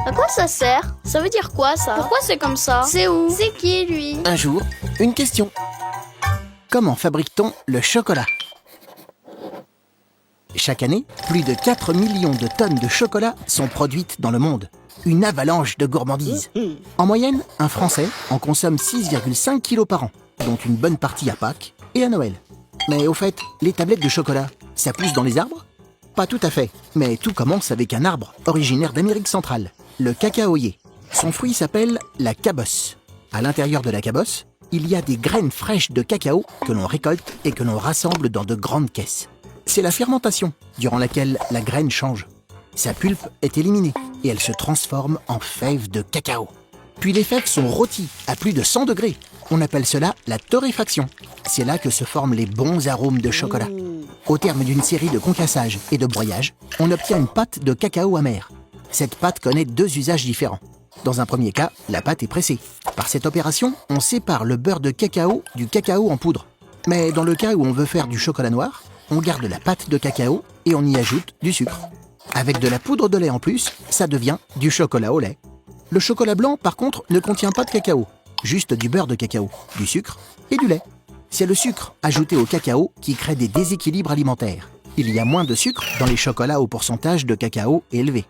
À quoi ça sert? Ça veut dire quoi ça? Pourquoi c'est comme ça? C'est où? C'est qui lui? Un jour, une question. Comment fabrique-t-on le chocolat? Chaque année, plus de 4 millions de tonnes de chocolat sont produites dans le monde. Une avalanche de gourmandise. En moyenne, un Français en consomme 6,5 kilos par an, dont une bonne partie à Pâques et à Noël. Mais au fait, les tablettes de chocolat, ça pousse dans les arbres? Pas tout à fait, mais tout commence avec un arbre originaire d'Amérique centrale, le cacaoyer. Son fruit s'appelle la cabosse. À l'intérieur de la cabosse, il y a des graines fraîches de cacao que l'on récolte et que l'on rassemble dans de grandes caisses. C'est la fermentation, durant laquelle la graine change. Sa pulpe est éliminée et elle se transforme en fèves de cacao. Puis les fèves sont rôties à plus de 100 degrés. On appelle cela la torréfaction. C'est là que se forment les bons arômes de chocolat. Au terme d'une série de concassages et de broyages, on obtient une pâte de cacao amer. Cette pâte connaît deux usages différents. Dans un premier cas, la pâte est pressée. Par cette opération, on sépare le beurre de cacao du cacao en poudre. Mais dans le cas où on veut faire du chocolat noir, on garde la pâte de cacao et on y ajoute du sucre. Avec de la poudre de lait en plus, ça devient du chocolat au lait. Le chocolat blanc, par contre, ne contient pas de cacao, juste du beurre de cacao, du sucre et du lait. C'est le sucre ajouté au cacao qui crée des déséquilibres alimentaires. Il y a moins de sucre dans les chocolats au pourcentage de cacao élevé.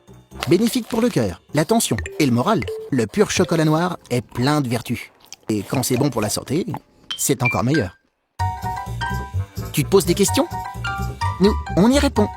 Bénéfique pour le cœur, la tension et le moral, le pur chocolat noir est plein de vertus. Et quand c'est bon pour la santé, c'est encore meilleur. Tu te poses des questions? Nous, on y répond.